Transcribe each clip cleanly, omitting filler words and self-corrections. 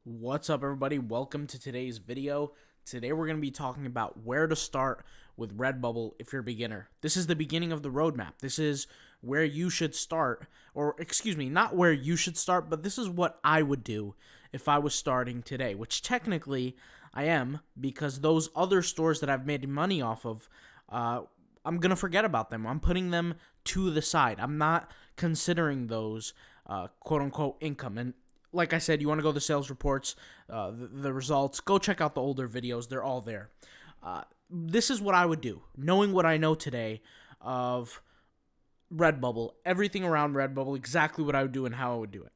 What's up, everybody? Welcome to today's video. Today we're going to be talking about where to start with Redbubble if you're a beginner. This is the beginning of the roadmap. This is where you should start, or excuse me, not where you should start, but this is what I would do if I was starting today, which technically I am, because those other stores that I've made money off of, I'm going to forget about them. I'm putting them to the side. I'm not considering those quote-unquote income. And like I said, you want to go to the sales reports, the results, go check out the older videos. They're all there. This is what I would do, knowing what I know today of Redbubble, everything around Redbubble, exactly what I would do and how I would do it.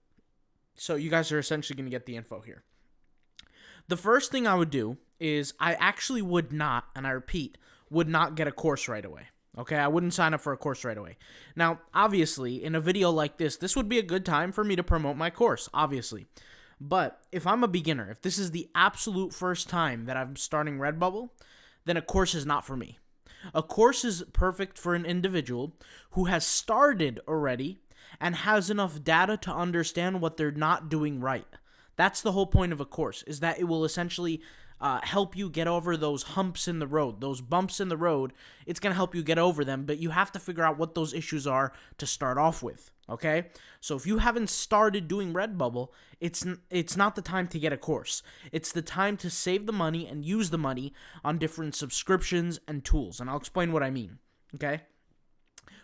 So you guys are essentially going to get the info here. The first thing I would do is I actually would not, and I repeat, would not get a course right away. Okay, I wouldn't sign up for a course right away. Now, obviously, in a video like this would be a good time for me to promote my course, obviously. But if I'm a beginner, if this is the absolute first time that I'm starting Redbubble, then a course is not for me. A course is perfect for an individual who has started already and has enough data to understand what they're not doing right. That's the whole point of a course, is that it will essentially help you get over those humps in the road, those bumps in the road. It's going to help you get over them, but you have to figure out what those issues are to start off with, okay? So if you haven't started doing Redbubble, it's not the time to get a course. It's the time to save the money and use the money on different subscriptions and tools, and I'll explain what I mean, okay?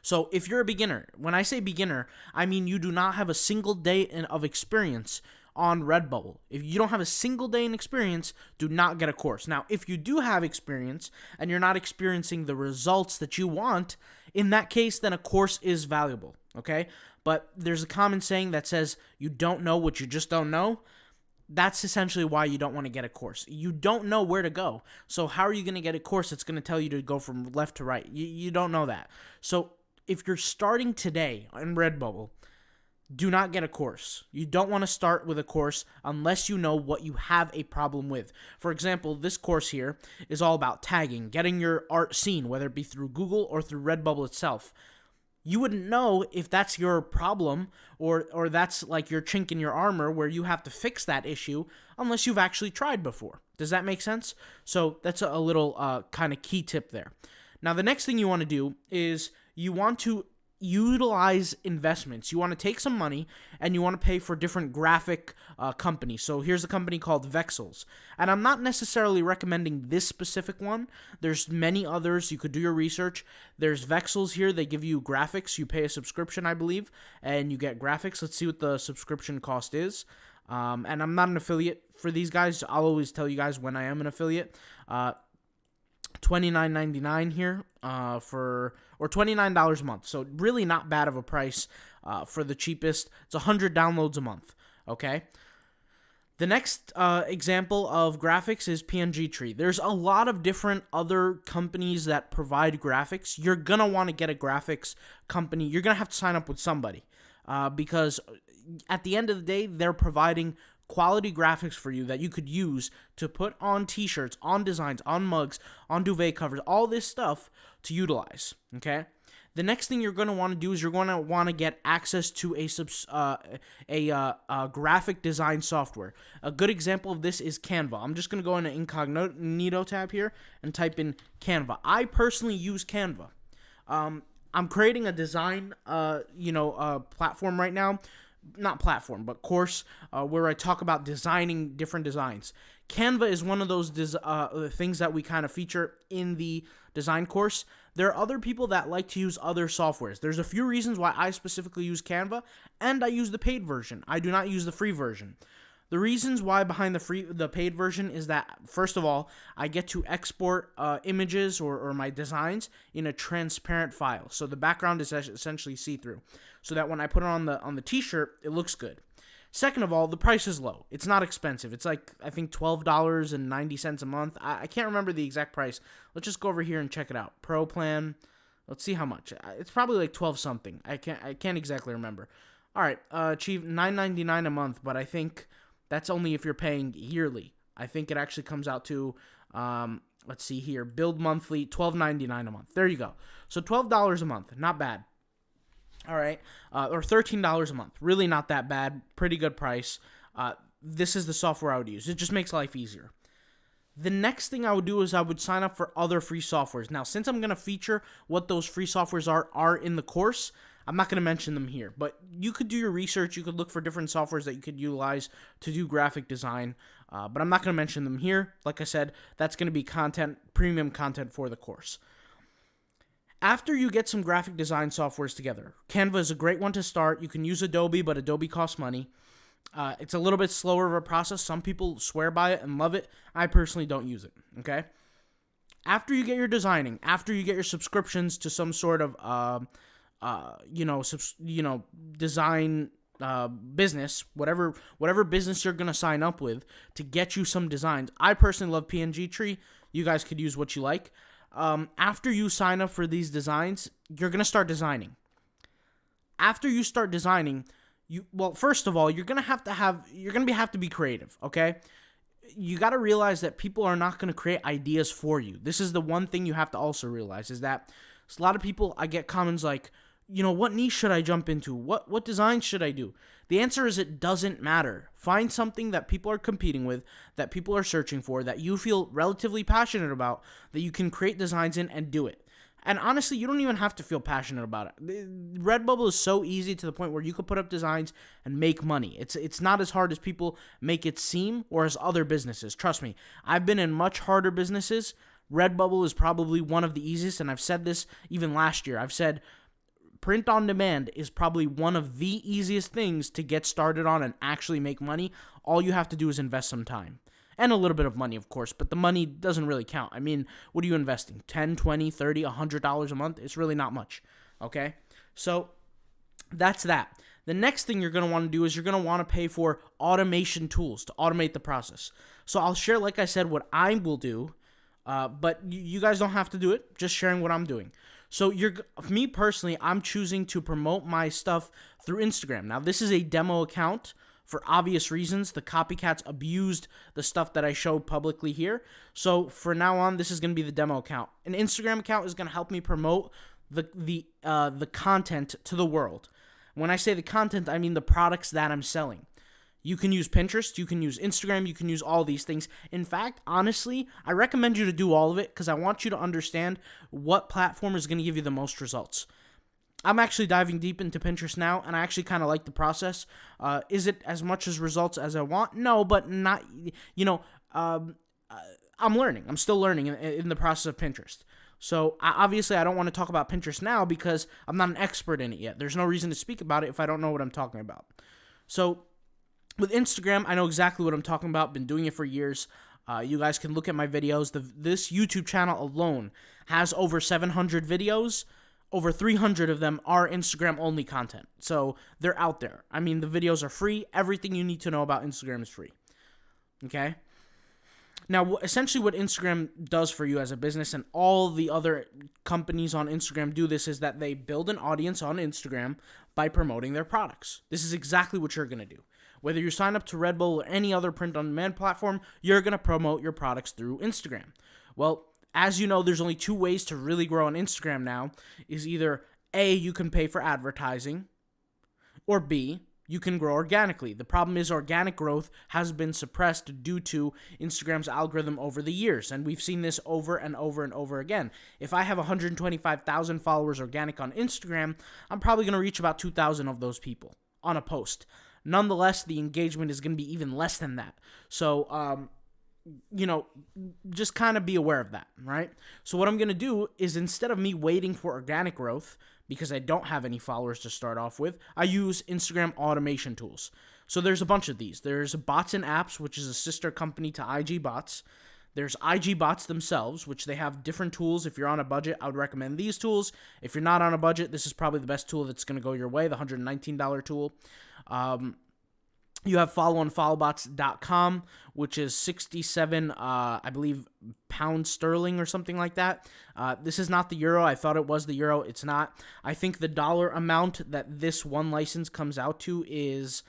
So if you're a beginner, when I say beginner, I mean you do not have a single day of experience on Redbubble. If you don't have a single day in experience, do not get a course. Now, if you do have experience and you're not experiencing the results that you want, in that case, then a course is valuable, okay? But there's a common saying that says, you don't know what you just don't know. That's essentially why you don't want to get a course. You don't know where to go. So how are you going to get a course that's going to tell you to go from left to right? You don't know that. So if you're starting today on Redbubble, do not get a course. You don't want to start with a course unless you know what you have a problem with. For example, this course here is all about tagging, getting your art seen, whether it be through Google or through Redbubble itself. You wouldn't know if that's your problem or that's like your chink in your armor where you have to fix that issue unless you've actually tried before. Does that make sense? So that's a little kind of key tip there. Now, the next thing you want to do is you want to utilize investments. You want to take some money and you want to pay for different graphic companies. So here's a company called Vexels, and I'm not necessarily recommending this specific one. There's many others. You could do your research. There's Vexels here. They give you graphics. You pay a subscription, I believe, and you get graphics. Let's see what the subscription cost is. And I'm not an affiliate for these guys. I'll always tell you guys when I am an affiliate. $29.99 here or $29 a month. So really not bad of a price for the cheapest. It's 100 downloads a month, okay? The next example of graphics is PNG Tree. There's a lot of different other companies that provide graphics. You're going to want to get a graphics company. You're going to have to sign up with somebody because at the end of the day, they're providing quality graphics for you that you could use to put on t-shirts, on designs, on mugs, on duvet covers, all this stuff to utilize, okay? The next thing you're going to want to do is you're going to want to get access to a graphic design software. A good example of this is Canva. I'm just going to go in an incognito tab here and type in Canva. I personally use Canva. I'm creating a design, platform right now. Not platform, but course, where I talk about designing different designs. Canva is one of those things that we kind of feature in the design course. There are other people that like to use other softwares. There's a few reasons why I specifically use Canva, and I use the paid version. I do not use the free version. The reasons why behind the paid version is that, first of all, I get to export images or my designs in a transparent file. So the background is essentially see-through, so that when I put it on the t-shirt, it looks good. Second of all, the price is low. It's not expensive. It's like, I think, $12.90 a month. I can't remember the exact price. Let's just go over here and check it out. Pro plan. Let's see how much. It's probably like 12 something. I can't exactly remember. All right, achieve $9.99 a month, but I think that's only if you're paying yearly. I think it actually comes out to, let's see here, build monthly, $12.99 a month. There you go. So $12 a month, not bad. All right, or $13 a month. Really not that bad. Pretty good price. this is the software I would use. It just makes life easier. The next thing I would do is I would sign up for other free softwares. Now, since I'm going to feature what those free softwares are in the course, I'm not going to mention them here. But you could do your research. You could look for different softwares that you could utilize to do graphic design. But I'm not going to mention them here. Like I said, that's going to be content, premium content for the course. After you get some graphic design softwares together, Canva is a great one to start. You can use Adobe, but Adobe costs money. It's a little bit slower of a process. Some people swear by it and love it. I personally don't use it, okay? After you get your designing, after you get your subscriptions to some sort of, design business, whatever business you're going to sign up with to get you some designs. I personally love PNG Tree. You guys could use what you like. After you sign up for these designs, you're going to start designing. After you start designing, first of all, you're gonna have to be creative, okay? You got to realize that people are not going to create ideas for you. This is the one thing you have to also realize, is that a lot of people, I get comments like, what niche should I jump into? What design should I do? The answer is it doesn't matter. Find something that people are competing with, that people are searching for, that you feel relatively passionate about, that you can create designs in and do it. And honestly, you don't even have to feel passionate about it. Redbubble is so easy to the point where you could put up designs and make money. It's not as hard as people make it seem, or as other businesses. Trust me, I've been in much harder businesses. Redbubble is probably one of the easiest, and I've said this even last year. I've said print on demand is probably one of the easiest things to get started on and actually make money. All you have to do is invest some time. And a little bit of money, of course, but the money doesn't really count. I mean, what are you investing? $10, $20, $30, $100 a month? It's really not much, okay? So that's that. The next thing you're going to want to do is you're going to want to pay for automation tools to automate the process. So I'll share, like I said, what I will do, but you guys don't have to do it, just sharing what I'm doing. So me personally, I'm choosing to promote my stuff through Instagram. Now, this is a demo account. For obvious reasons, the copycats abused the stuff that I showed publicly here. So for now on, this is going to be the demo account. An Instagram account is going to help me promote the content to the world. When I say the content, I mean the products that I'm selling. You can use Pinterest, you can use Instagram, you can use all these things. In fact, honestly, I recommend you to do all of it because I want you to understand what platform is going to give you the most results. I'm actually diving deep into Pinterest now, and I actually kind of like the process. Is it as much as results as I want? No, but not, I'm learning. I'm still learning in the process of Pinterest. So obviously I don't want to talk about Pinterest now because I'm not an expert in it yet. There's no reason to speak about it if I don't know what I'm talking about. So with Instagram, I know exactly what I'm talking about. Been doing it for years. You guys can look at my videos. This YouTube channel alone has over 700 videos. Over 300 of them are Instagram-only content. So they're out there. I mean, the videos are free. Everything you need to know about Instagram is free. Okay? Now, essentially what Instagram does for you as a business, and all the other companies on Instagram do this, is that they build an audience on Instagram by promoting their products. This is exactly what you're going to do. Whether you sign up to Redbubble or any other print-on-demand platform, you're going to promote your products through Instagram. Well, as you know, there's only two ways to really grow on Instagram now, is either A, you can pay for advertising, or B, you can grow organically. The problem is organic growth has been suppressed due to Instagram's algorithm over the years, and we've seen this over and over and over again. If I have 125,000 followers organic on Instagram, I'm probably going to reach about 2,000 of those people on a post. Nonetheless, the engagement is going to be even less than that. So, just kind of be aware of that, right? So what I'm going to do is, instead of me waiting for organic growth, because I don't have any followers to start off with, I use Instagram automation tools. So there's a bunch of these. There's Bots and Apps, which is a sister company to IG Bots. There's IG Bots themselves, which they have different tools. If you're on a budget, I would recommend these tools. If you're not on a budget, this is probably the best tool that's going to go your way, the $119 tool. You have followonfollowbots.com, which is 67, I believe, pound sterling or something like that. This is not the euro. I thought it was the euro. It's not. I think the dollar amount that this one license comes out to is,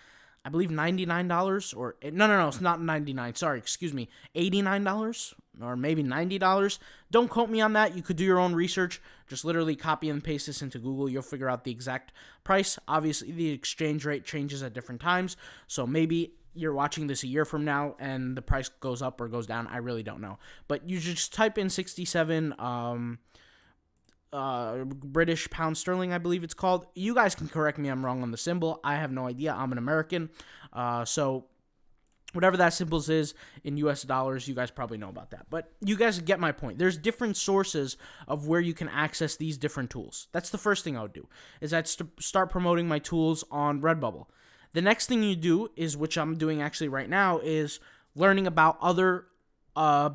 I believe, $99 or no, it's not 99. Sorry, excuse me, $89 or maybe $90. Don't quote me on that. You could do your own research. Just literally copy and paste this into Google. You'll figure out the exact price. Obviously, the exchange rate changes at different times. So maybe, you're watching this a year from now and the price goes up or goes down, I really don't know. But you just type in 67 British pound sterling, I believe it's called. You guys can correct me, I'm wrong on the symbol. I have no idea. I'm an American. So whatever that symbol is in US dollars, you guys probably know about that. But you guys get my point. There's different sources of where you can access these different tools. That's the first thing I would do, is I'd start promoting my tools on Redbubble. The next thing you do is, which I'm doing actually right now, is learning about other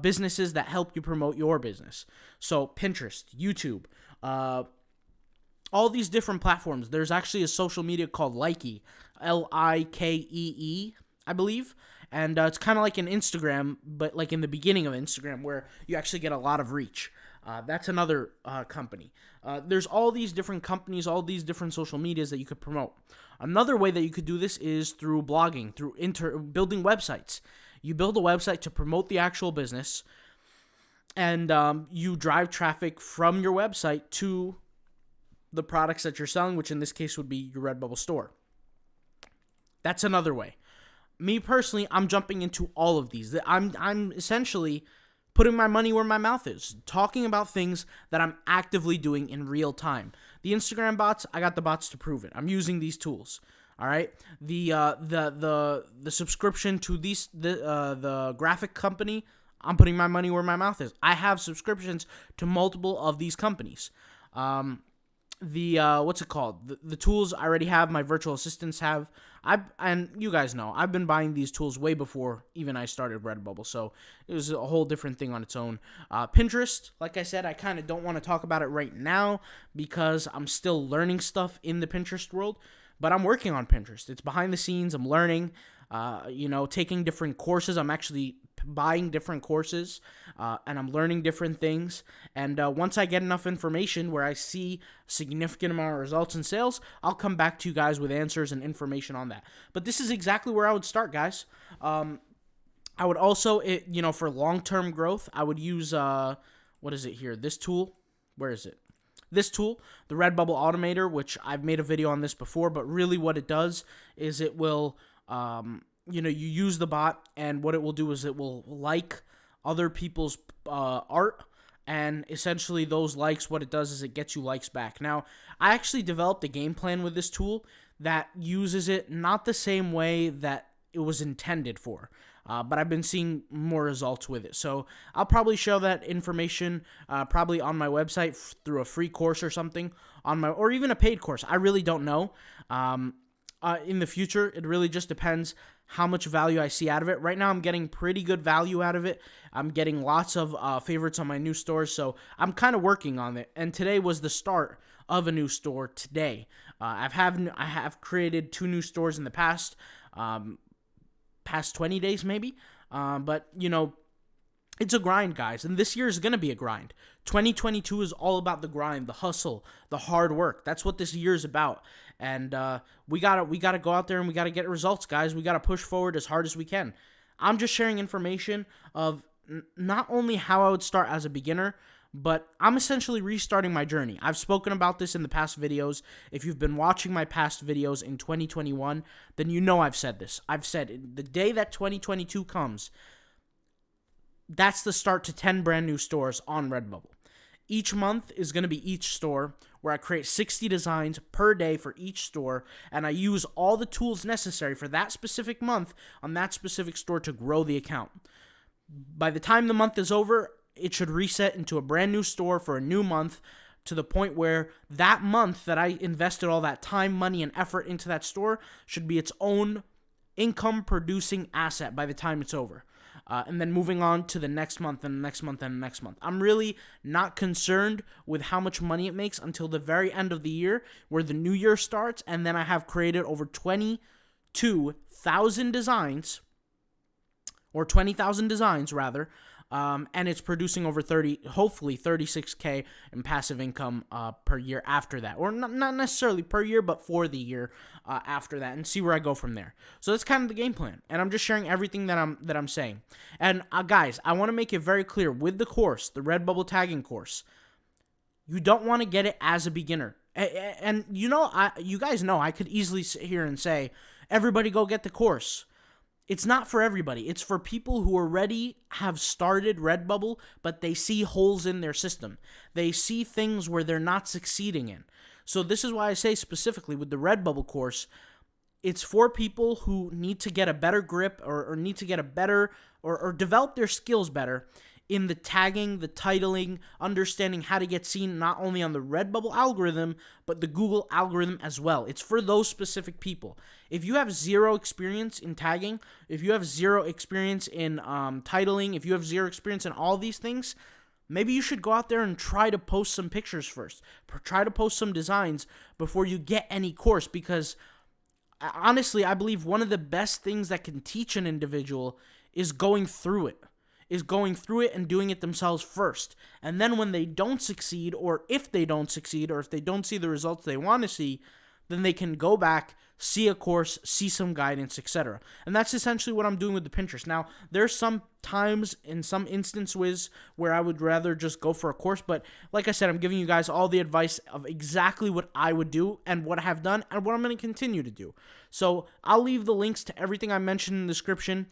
businesses that help you promote your business. So Pinterest, YouTube, all these different platforms. There's actually a social media called Likee, Likee, I believe. And it's kind of like an Instagram, but like in the beginning of Instagram, where you actually get a lot of reach. That's another company. There's all these different companies, all these different social medias that you could promote. Another way that you could do this is through blogging, through building websites. You build a website to promote the actual business, and you drive traffic from your website to the products that you're selling, which in this case would be your Redbubble store. That's another way. Me personally, I'm jumping into all of these. I'm essentially putting my money where my mouth is, talking about things that I'm actively doing in real time. The Instagram bots, I got the bots to prove it. I'm using these tools. All right. The subscription to the graphic company, I'm putting my money where my mouth is. I have subscriptions to multiple of these companies. What's it called? The tools I already have, my virtual assistants have. And you guys know, I've been buying these tools way before even I started Redbubble, so it was a whole different thing on its own. Pinterest, like I said, I kind of don't want to talk about it right now because I'm still learning stuff in the Pinterest world, but I'm working on Pinterest. It's behind the scenes. I'm learning, taking different courses. I'm actually buying different courses, and I'm learning different things. And once I get enough information where I see a significant amount of results in sales, I'll come back to you guys with answers and information on that. But this is exactly where I would start, guys. I would also, for long-term growth, I would use, what is it here? This tool. Where is it? This tool, the Redbubble Automator, which I've made a video on this before, but really what it does is it will, you use the bot, and what it will do is it will like other people's art, and essentially those likes, what it does is it gets you likes back. Now, I actually developed a game plan with this tool that uses it not the same way that it was intended for, but I've been seeing more results with it. So I'll probably show that information probably on my website through a free course or something, or even a paid course. I really don't know. In the future, it really just depends how much value I see out of it. Right now, I'm getting pretty good value out of it. I'm getting lots of favorites on my new stores, so I'm kind of working on it. And today was the start of a new store today. I have created 2 new stores in the past 20 days maybe. But, it's a grind, guys, and this year is going to be a grind. 2022 is all about the grind, the hustle, the hard work. That's what this year is about. And we gotta go out there and we gotta get results, guys. We gotta push forward as hard as we can. I'm just sharing information of not only how I would start as a beginner, but I'm essentially restarting my journey. I've spoken about this in the past videos. If you've been watching my past videos in 2021, then you know I've said this. I've said the day that 2022 comes, that's the start to 10 brand new stores on Redbubble. Each month is going to be each store, where I create 60 designs per day for each store, and I use all the tools necessary for that specific month on that specific store to grow the account. By the time the month is over, it should reset into a brand new store for a new month, to the point where that month that I invested all that time, money, and effort into that store should be its own income-producing asset by the time it's over. And then moving on to the next month and the next month and the next month. I'm really not concerned with how much money it makes until the very end of the year, where the new year starts, and then I have created over 22,000 designs, or 20,000 designs rather, and it's producing over hopefully 36K in passive income per year after that, or not necessarily per year, but for the year after that, and see where I go from there. So that's kind of the game plan, and I'm just sharing everything that I'm saying. And guys, I want to make it very clear with the course, the Redbubble tagging course, you don't want to get it as a beginner. And you guys know I could easily sit here and say, everybody go get the course. It's not for everybody. It's for people who already have started Redbubble, but they see holes in their system. They see things where they're not succeeding in. So this is why I say specifically with the Redbubble course, it's for people who need to get a better grip or need to get a better or develop their skills better in the tagging, the titling, understanding how to get seen not only on the Redbubble algorithm, but the Google algorithm as well. It's for those specific people. If you have zero experience in tagging, if you have zero experience in titling, if you have zero experience in all these things, maybe you should go out there and try to post some pictures first. Try to post some designs before you get any course, because honestly, I believe one of the best things that can teach an individual is going through it. And doing it themselves first. And then when they don't succeed, or if they don't succeed, or if they don't see the results they want to see, then they can go back, see a course, see some guidance, etc. And that's essentially what I'm doing with the Pinterest. Now, there's some times in some instances where I would rather just go for a course, but like I said, I'm giving you guys all the advice of exactly what I would do and what I have done and what I'm going to continue to do. So I'll leave the links to everything I mentioned in the description.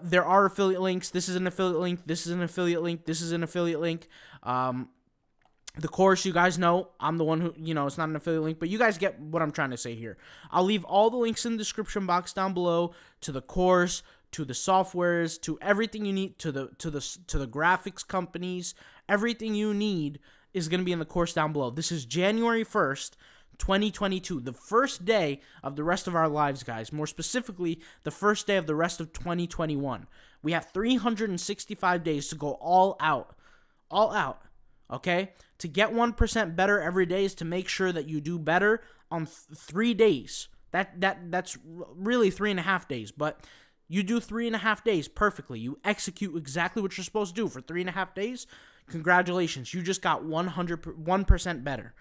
There are affiliate links. This is an affiliate link. This is an affiliate link. This is an affiliate link. The course, you guys know, I'm the one who, it's not an affiliate link, but you guys get what I'm trying to say here. I'll leave all the links in the description box down below to the course, to the softwares, to everything you need, to the graphics companies. Everything you need is going to be in the course down below. This is January 1st, 2022, the first day of the rest of our lives, guys. More specifically, the first day of the rest of 2021. We have 365 days to go all out. Okay? To get 1% better every day is to make sure that you do better on 3 days. That's really 3.5 days, but you do 3.5 days perfectly. You execute exactly what you're supposed to do for 3.5 days. Congratulations, you just got 1% better.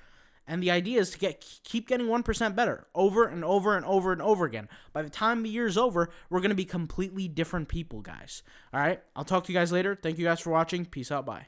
And the idea is to keep getting 1% better over and over and over and over again. By the time the year's over, we're going to be completely different people, guys. All right? I'll talk to you guys later. Thank you guys for watching. Peace out. Bye.